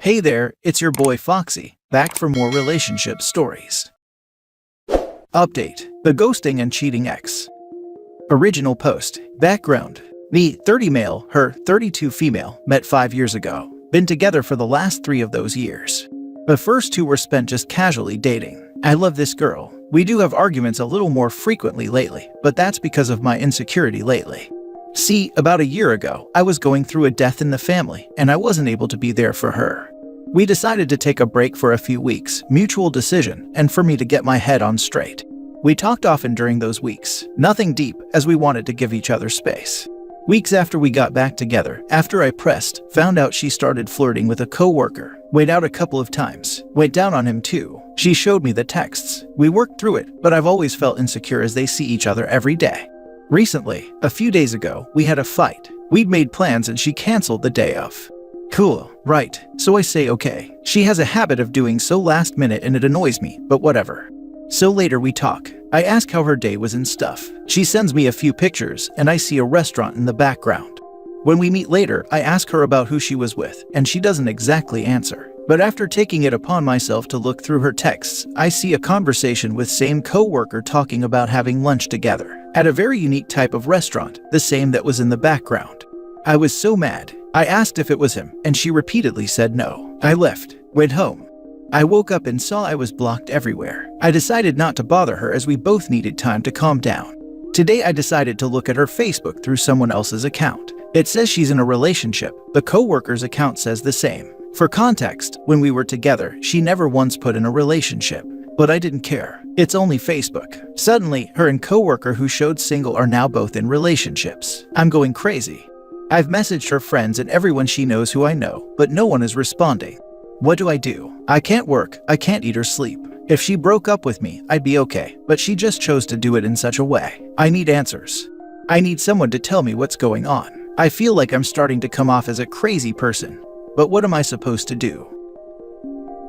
Hey there, it's your boy Foxy, back for more relationship stories. Update: the ghosting and cheating ex. Original post. Background: me, 30 male, her, 32 female, met 5 years ago. Been together for the last 3 of those years. The first 2 were spent just casually dating. I love this girl. We do have arguments a little more frequently lately, but that's because of my insecurity lately. See, about a year ago, I was going through a death in the family, and I wasn't able to be there for her. We decided to take a break for a few weeks, mutual decision, and for me to get my head on straight. We talked often during those weeks, nothing deep, as we wanted to give each other space. Weeks after we got back together, after I found out she started flirting with a coworker, went out a couple of times, went down on him too. She showed me the texts. We worked through it, but I've always felt insecure as they see each other every day. Recently, a few days ago, we had a fight. We'd made plans and she canceled the day of. Cool, right, so I say okay. She has a habit of doing so last minute and it annoys me, but whatever. So later we talk. I ask how her day was and stuff. She sends me a few pictures and I see a restaurant in the background. When we meet later, I ask her about who she was with and she doesn't exactly answer. But after taking it upon myself to look through her texts, I see a conversation with same co-worker talking about having lunch together at a very unique type of restaurant, the same that was in the background. I was so mad. I asked if it was him, and she repeatedly said no. I left, went home. I woke up and saw I was blocked everywhere. I decided not to bother her as we both needed time to calm down. Today I decided to look at her Facebook through someone else's account. It says she's in a relationship. The co-worker's account says the same. For context, when we were together, she never once put in a relationship. But I didn't care. It's only Facebook. Suddenly, her and coworker who showed single are now both in relationships. I'm going crazy. I've messaged her friends and everyone she knows who I know, but no one is responding. What do? I can't work, I can't eat or sleep. If she broke up with me, I'd be okay, but she just chose to do it in such a way. I need answers. I need someone to tell me what's going on. I feel like I'm starting to come off as a crazy person. But what am I supposed to do?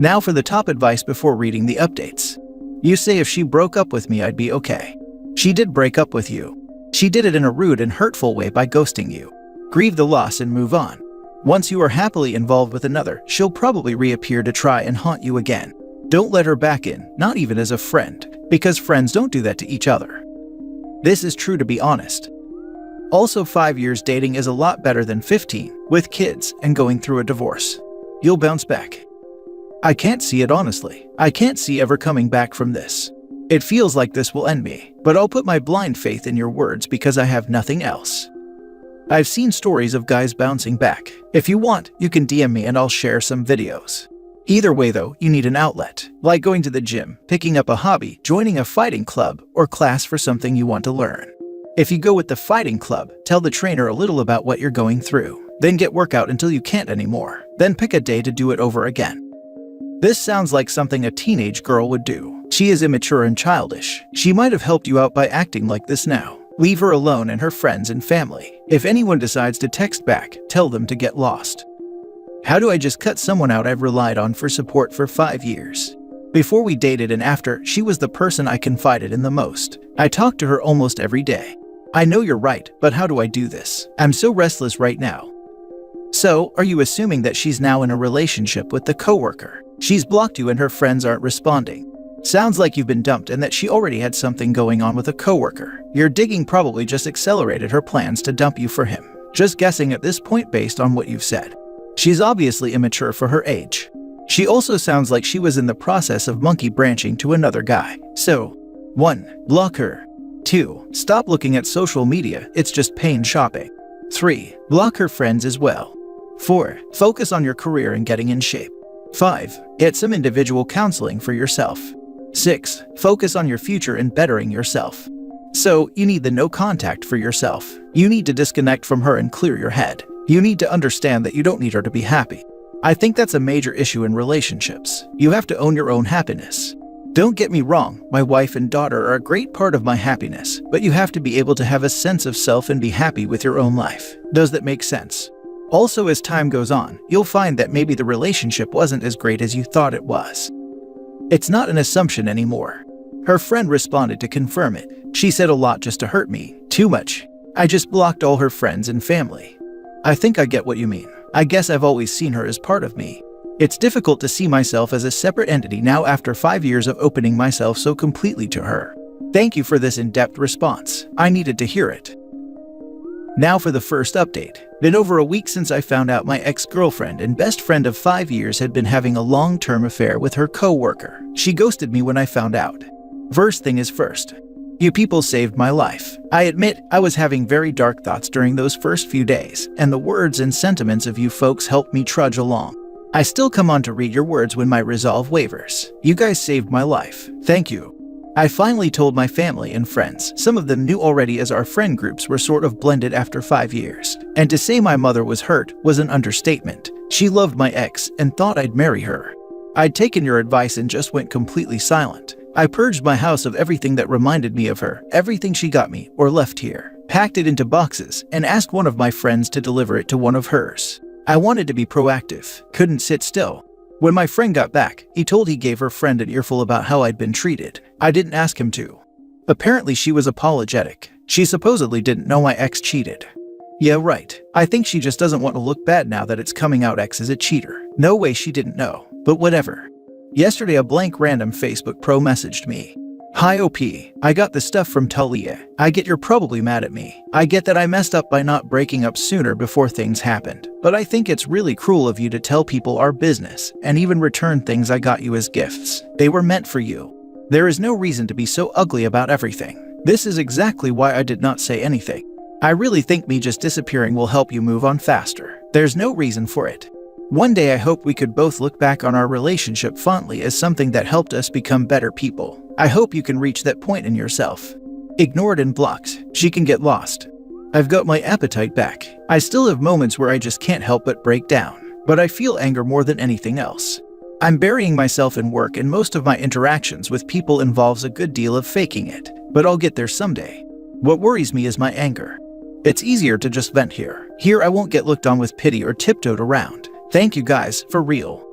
Now for the top advice before reading the updates. You say if she broke up with me, I'd be okay. She did break up with you. She did it in a rude and hurtful way by ghosting you. Grieve the loss and move on. Once you are happily involved with another, she'll probably reappear to try and haunt you again. Don't let her back in, not even as a friend, because friends don't do that to each other. This is true, to be honest. Also, 5 years dating is a lot better than 15, with kids and going through a divorce. You'll bounce back. I can't see it honestly. I can't see ever coming back from this. It feels like this will end me, but I'll put my blind faith in your words because I have nothing else. I've seen stories of guys bouncing back. If you want, you can DM me and I'll share some videos. Either way though, you need an outlet, like going to the gym, picking up a hobby, joining a fighting club, or class for something you want to learn. If you go with the fighting club, tell the trainer a little about what you're going through. Then get workout until you can't anymore. Then pick a day to do it over again. This sounds like something a teenage girl would do. She is immature and childish. She might have helped you out by acting like this now. Leave her alone and her friends and family. If anyone decides to text back, tell them to get lost. How do I just cut someone out I've relied on for support for 5 years? Before we dated and after, she was the person I confided in the most. I talked to her almost every day. I know you're right, but how do I do this? I'm so restless right now. So, are you assuming that she's now in a relationship with the coworker? She's blocked you and her friends aren't responding. Sounds like you've been dumped and that she already had something going on with a coworker. Your digging probably just accelerated her plans to dump you for him. Just guessing at this point based on what you've said. She's obviously immature for her age. She also sounds like she was in the process of monkey branching to another guy. So, 1. Block her. 2. Stop looking at social media, it's just pain shopping. 3. Block her friends as well. 4. Focus on your career and getting in shape. 5. Get some individual counseling for yourself. 6. Focus on your future and bettering yourself. So, you need the no contact for yourself. You need to disconnect from her and clear your head. You need to understand that you don't need her to be happy. I think that's a major issue in relationships. You have to own your own happiness. Don't get me wrong, my wife and daughter are a great part of my happiness, but you have to be able to have a sense of self and be happy with your own life. Does that make sense? Also, as time goes on, you'll find that maybe the relationship wasn't as great as you thought it was. It's not an assumption anymore. Her friend responded to confirm it. She said a lot just to hurt me. Too much. I just blocked all her friends and family. I think I get what you mean. I guess I've always seen her as part of me. It's difficult to see myself as a separate entity now after 5 years of opening myself so completely to her. Thank you for this in-depth response. I needed to hear it. Now for the first update. Been over a week since I found out my ex-girlfriend and best friend of 5 years had been having a long-term affair with her co-worker. She ghosted me when I found out. First thing is first. You people saved my life. I admit, I was having very dark thoughts during those first few days, and the words and sentiments of you folks helped me trudge along. I still come on to read your words when my resolve wavers. You guys saved my life. Thank you. I finally told my family and friends. Some of them knew already as our friend groups were sort of blended after 5 years. And to say my mother was hurt was an understatement. She loved my ex and thought I'd marry her. I'd taken your advice and just went completely silent. I purged my house of everything that reminded me of her, everything she got me or left here, packed it into boxes, and asked one of my friends to deliver it to one of hers. I wanted to be proactive, couldn't sit still. When my friend got back, he told he gave her friend an earful about how I'd been treated. I didn't ask him to. Apparently she was apologetic. She supposedly didn't know my ex cheated. Yeah, right. I think she just doesn't want to look bad now that it's coming out ex is a cheater. No way she didn't know, but whatever. Yesterday a blank random Facebook pro messaged me. Hi OP, I got the stuff from Talia. I get you're probably mad at me. I get that I messed up by not breaking up sooner before things happened. But I think it's really cruel of you to tell people our business and even return things I got you as gifts. They were meant for you. There is no reason to be so ugly about everything. This is exactly why I did not say anything. I really think me just disappearing will help you move on faster. There's no reason for it. One day I hope we could both look back on our relationship fondly as something that helped us become better people. I hope you can reach that point in yourself. Ignored and blocked, she can get lost. I've got my appetite back. I still have moments where I just can't help but break down, but I feel anger more than anything else. I'm burying myself in work and most of my interactions with people involves a good deal of faking it, but I'll get there someday. What worries me is my anger. It's easier to just vent here. Here I won't get looked on with pity or tiptoed around. Thank you guys, for real.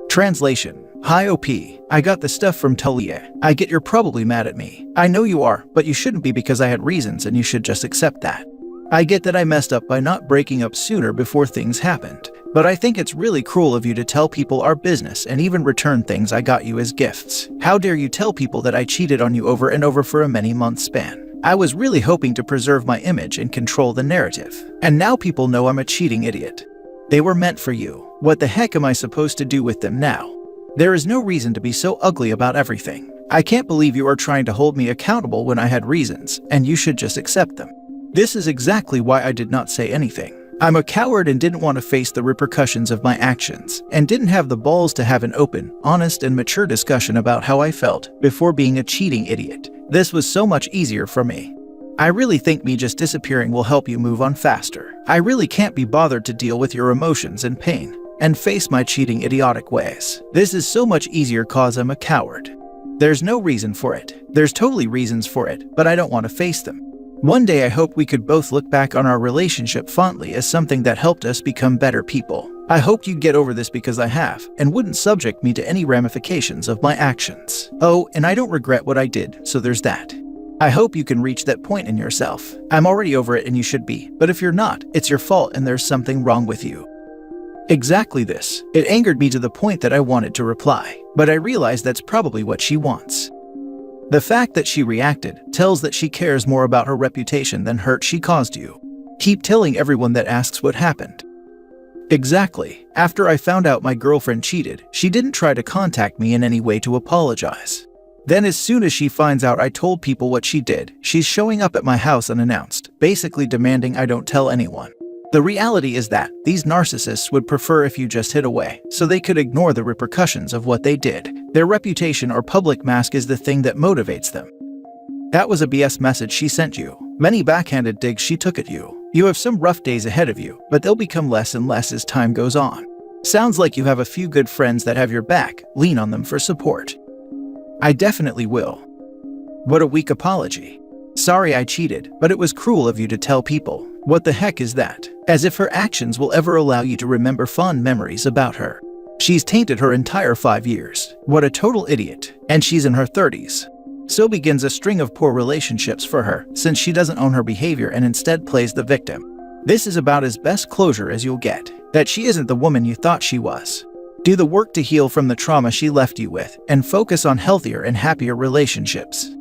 Translation. Hi OP, I got the stuff from Talia. I get you're probably mad at me. I know you are, but you shouldn't be because I had reasons and you should just accept that. I get that I messed up by not breaking up sooner before things happened, but I think it's really cruel of you to tell people our business and even return things I got you as gifts. How dare you tell people that I cheated on you over and over for a many-month span? I was really hoping to preserve my image and control the narrative. And now people know I'm a cheating idiot. They were meant for you. What the heck am I supposed to do with them now? There is no reason to be so ugly about everything. I can't believe you are trying to hold me accountable when I had reasons, and you should just accept them. This is exactly why I did not say anything. I'm a coward and didn't want to face the repercussions of my actions, and didn't have the balls to have an open, honest, and mature discussion about how I felt before being a cheating idiot. This was so much easier for me. I really think me just disappearing will help you move on faster. I really can't be bothered to deal with your emotions and pain and face my cheating idiotic ways. This is so much easier cause I'm a coward. There's no reason for it. There's totally reasons for it, but I don't want to face them. One day I hope we could both look back on our relationship fondly as something that helped us become better people. I hope you get over this because I have, and wouldn't subject me to any ramifications of my actions. Oh, and I don't regret what I did, so there's that. I hope you can reach that point in yourself. I'm already over it and you should be, but if you're not, it's your fault and there's something wrong with you. Exactly this. It angered me to the point that I wanted to reply, but I realized that's probably what she wants. The fact that she reacted tells that she cares more about her reputation than hurt she caused you. Keep telling everyone that asks what happened. Exactly. After I found out my girlfriend cheated, she didn't try to contact me in any way to apologize. Then as soon as she finds out I told people what she did, she's showing up at my house unannounced, basically demanding I don't tell anyone. The reality is that these narcissists would prefer if you just hid away, so they could ignore the repercussions of what they did. Their reputation or public mask is the thing that motivates them. That was a BS message she sent you. Many backhanded digs she took at you. You have some rough days ahead of you, but they'll become less and less as time goes on. Sounds like you have a few good friends that have your back. Lean on them for support. I definitely will. What a weak apology. Sorry I cheated, but it was cruel of you to tell people. What the heck is that? As if her actions will ever allow you to remember fond memories about her. She's tainted her entire 5 years. What a total idiot. And she's in her 30s. So begins a string of poor relationships for her, since she doesn't own her behavior and instead plays the victim. This is about as best closure as you'll get. That she isn't the woman you thought she was. Do the work to heal from the trauma she left you with and focus on healthier and happier relationships.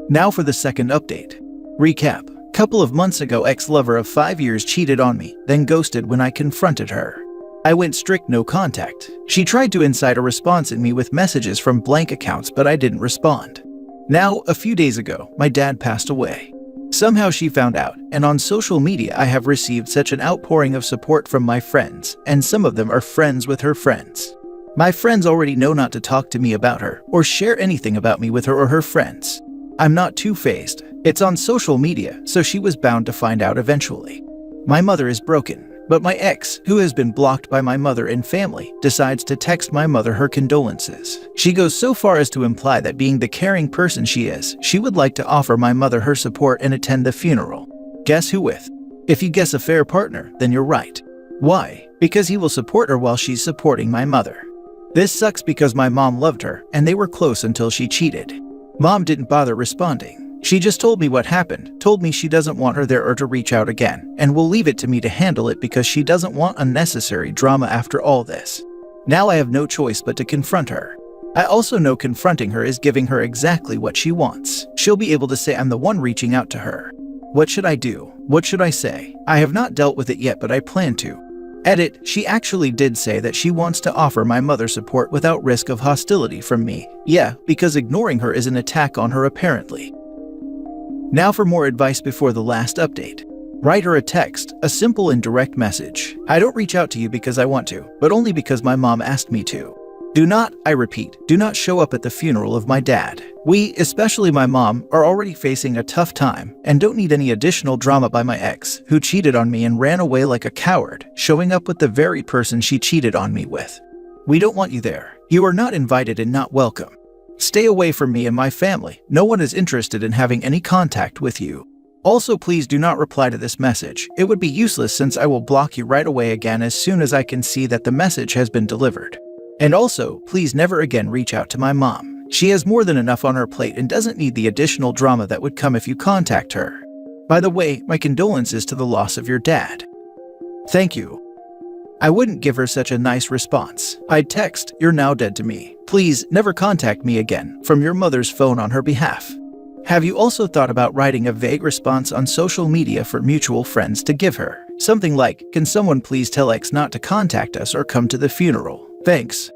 Now for the second update. Recap. Couple of months ago, ex-lover of 5 years cheated on me, then ghosted when I confronted her. I went strict no contact. She tried to incite a response in me with messages from blank accounts, but I didn't respond. Now, a few days ago, my dad passed away. Somehow she found out, and on social media I have received such an outpouring of support from my friends, and some of them are friends with her friends. My friends already know not to talk to me about her or share anything about me with her or her friends. I'm not too fazed. It's on social media, so she was bound to find out eventually. My mother is broken, but my ex, who has been blocked by my mother and family, decides to text my mother her condolences. She goes so far as to imply that being the caring person she is, she would like to offer my mother her support and attend the funeral. Guess who with? If you guess a fair partner, then you're right. Why? Because he will support her while she's supporting my mother. This sucks because my mom loved her, and they were close until she cheated. Mom didn't bother responding. She just told me what happened, told me she doesn't want her there or to reach out again, and will leave it to me to handle it because she doesn't want unnecessary drama after all this. Now I have no choice but to confront her. I also know confronting her is giving her exactly what she wants. She'll be able to say I'm the one reaching out to her. What should I do? What should I say? I have not dealt with it yet, but I plan to. Edit, she actually did say that she wants to offer my mother support without risk of hostility from me. Yeah, because ignoring her is an attack on her apparently. Now for more advice before the last update. Write her a text, a simple and direct message. I don't reach out to you because I want to, but only because my mom asked me to. Do not, I repeat, do not show up at the funeral of my dad. We, especially my mom, are already facing a tough time and don't need any additional drama by my ex, who cheated on me and ran away like a coward, showing up with the very person she cheated on me with. We don't want you there. You are not invited and not welcome. Stay away from me and my family. No one is interested in having any contact with you. Also, please do not reply to this message. It would be useless since I will block you right away again as soon as I can see that the message has been delivered. And also, please never again reach out to my mom. She has more than enough on her plate and doesn't need the additional drama that would come if you contact her. By the way, my condolences to the loss of your dad. Thank you. I wouldn't give her such a nice response. I'd text, "You're now dead to me. Please never contact me again," from your mother's phone on her behalf. Have you also thought about writing a vague response on social media for mutual friends to give her? Something like, "Can someone please tell X not to contact us or come to the funeral? Thanks."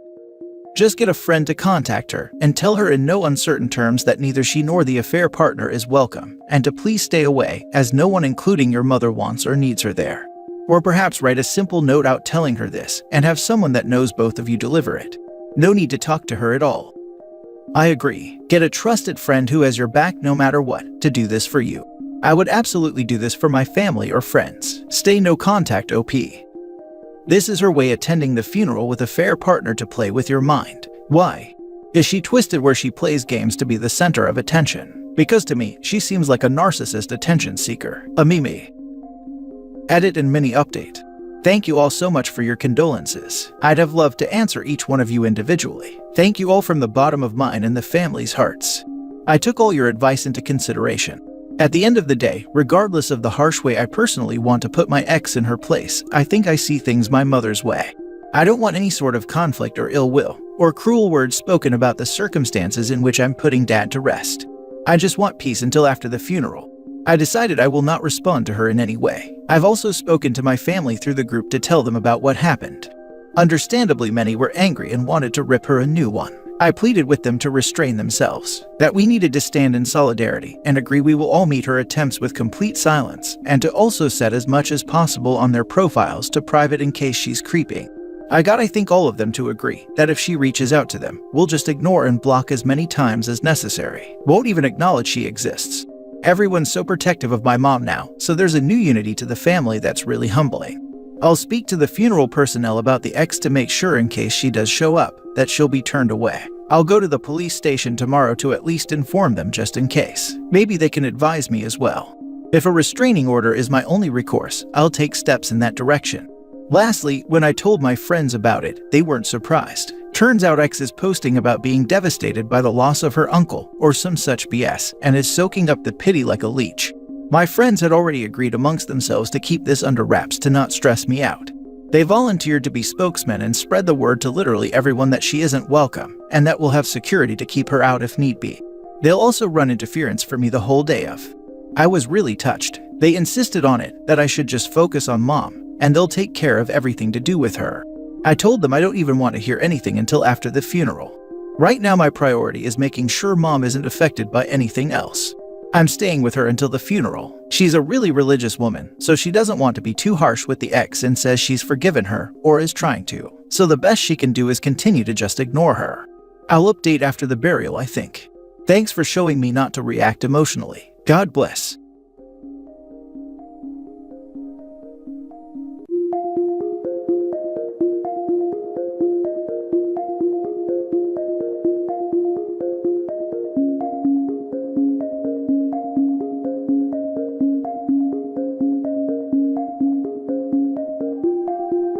Just get a friend to contact her and tell her in no uncertain terms that neither she nor the affair partner is welcome, and to please stay away, as no one including your mother wants or needs her there. Or perhaps write a simple note out telling her this, and have someone that knows both of you deliver it. No need to talk to her at all. I agree. Get a trusted friend who has your back no matter what to do this for you. I would absolutely do this for my family or friends. Stay no contact OP. This is her way attending the funeral with a fair partner to play with your mind. Why? Is she twisted where she plays games to be the center of attention? Because to me, she seems like a narcissist attention seeker. A Mimi. Edit and mini update. Thank you all so much for your condolences. I'd have loved to answer each one of you individually. Thank you all from the bottom of mine and the family's hearts. I took all your advice into consideration. At the end of the day, regardless of the harsh way I personally want to put my ex in her place, I think I see things my mother's way. I don't want any sort of conflict or ill will, or cruel words spoken about the circumstances in which I'm putting Dad to rest. I just want peace until after the funeral. I decided I will not respond to her in any way. I've also spoken to my family through the group to tell them about what happened. Understandably, many were angry and wanted to rip her a new one. I pleaded with them to restrain themselves, that we needed to stand in solidarity and agree we will all meet her attempts with complete silence, and to also set as much as possible on their profiles to private in case she's creeping. I think all of them to agree that if she reaches out to them, we'll just ignore and block as many times as necessary. Won't even acknowledge she exists. Everyone's so protective of my mom now, so there's a new unity to the family that's really humbling. I'll speak to the funeral personnel about the ex to make sure in case she does show up, that she'll be turned away. I'll go to the police station tomorrow to at least inform them just in case. Maybe they can advise me as well. If a restraining order is my only recourse, I'll take steps in that direction. Lastly, when I told my friends about it, they weren't surprised. Turns out X is posting about being devastated by the loss of her uncle or some such BS and is soaking up the pity like a leech. My friends had already agreed amongst themselves to keep this under wraps to not stress me out. They volunteered to be spokesmen and spread the word to literally everyone that she isn't welcome, and that we'll have security to keep her out if need be. They'll also run interference for me the whole day of. I was really touched. They insisted on it, that I should just focus on Mom, and they'll take care of everything to do with her. I told them I don't even want to hear anything until after the funeral. Right now my priority is making sure Mom isn't affected by anything else. I'm staying with her until the funeral. She's a really religious woman, so she doesn't want to be too harsh with the ex and says she's forgiven her, or is trying to. So the best she can do is continue to just ignore her. I'll update after the burial, I think. Thanks for showing me not to react emotionally. God bless.